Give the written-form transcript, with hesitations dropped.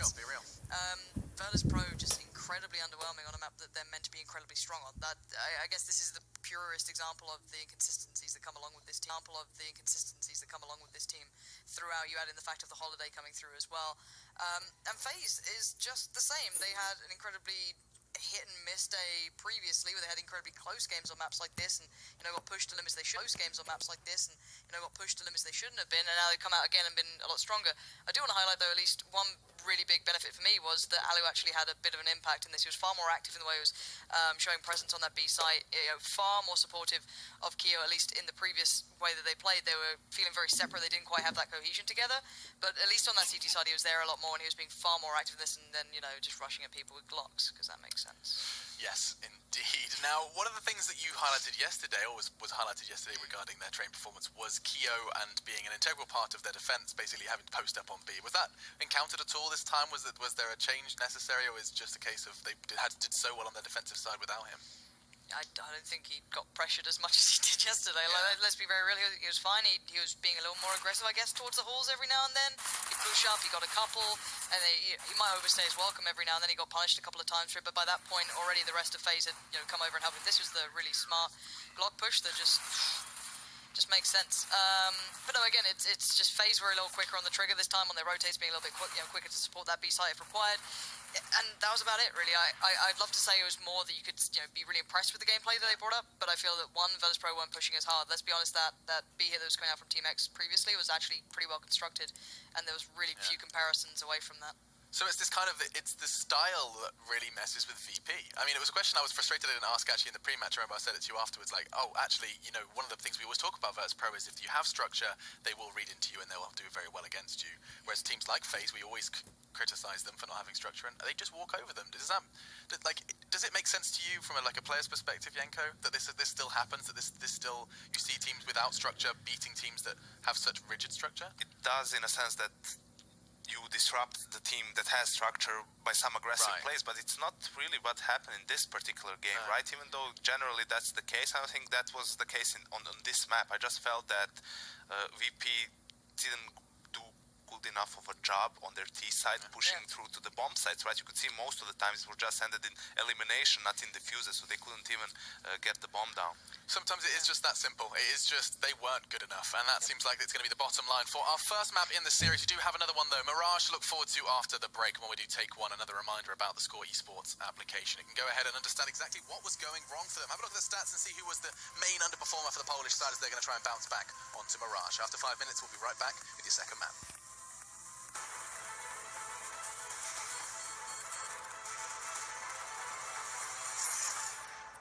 sense. Be real. Virtus Pro just incredibly underwhelming on a map that they're meant to be incredibly strong on. That I guess this is the purest example of the inconsistencies that come along with this team. Throughout, you add in the fact of the holiday coming through as well. And FaZe is just the same. They had an incredibly hit and miss day previously, where they had incredibly close games on maps like this, and got pushed to limits they shouldn't have been, and now they've come out again and been a lot stronger. I do want to highlight though, at least one really big benefit for me was that Alu actually had a bit of an impact in this. He was far more active in the way he was showing presence on that B site, far more supportive of Keo, at least in the previous way that they played. They were feeling very separate, they didn't quite have that cohesion together, but at least on that CT side he was there a lot more, and he was being far more active in this, and then just rushing at people with Glocks, because that makes sense. Yes, indeed. Now, one of the things that you highlighted yesterday, or was highlighted yesterday regarding their train performance, was Keo and being an integral part of their defense, basically having to post up on B. Was that encountered at all this time? Was there a change necessary, or is it just a case of they did so well on their defensive side without him? I don't think he got pressured as much as he did yesterday. Yeah. Like, let's be very real, he was fine. He was being a little more aggressive, I guess, towards the halls every now and then. He'd push up, he got a couple, and he might overstay his welcome every now and then. He got punished a couple of times for it, but by that point, already the rest of FaZe had come over and helped him. This was the really smart Glock push that just makes sense. But no, again, it's just FaZe were a little quicker on the trigger this time, on their rotates being a little bit quicker to support that B site if required. And that was about it, really. I'd love to say it was more that you could be really impressed with the gameplay that they brought up, but I feel that Virtus Pro weren't pushing as hard. Let's be honest, that B hit that was coming out from Team X previously was actually pretty well constructed, and there was really few comparisons away from that. So it's the style that really messes with VP. I mean, it was a question I was frustrated I didn't ask actually in the pre-match. I remember I said it to you afterwards, like, oh, actually, one of the things we always talk about Virtus Pro is if you have structure, they will read into you and they'll do very well against you. Whereas teams like FaZe, we always criticize them for not having structure, and they just walk over them. Does it make sense to you from a player's perspective, Yenko, that this still happens, that this still, you see teams without structure beating teams that have such rigid structure? It does, in a sense that you disrupt the team that has structure by some aggressive plays, but it's not really what happened in this particular game, right? Even though generally that's the case, I don't think that was the case on this map. I just felt that VP didn't do good enough of a job on their T side, pushing through to the bomb sites, right? You could see most of the times it were just ended in elimination, not in defuses, so they couldn't even get the bomb down. Sometimes it is just that simple. It is just they weren't good enough, and that seems like it's going to be the bottom line for our first map in the series. We do have another one though, Mirage, to look forward to after the break. When we do take one, another reminder about the Score Esports application. You can go ahead and understand exactly what was going wrong for them. Have a look at the stats and see who was the main underperformer for the Polish side as they're going to try and bounce back onto Mirage. After 5 minutes, we'll be right back with your second map.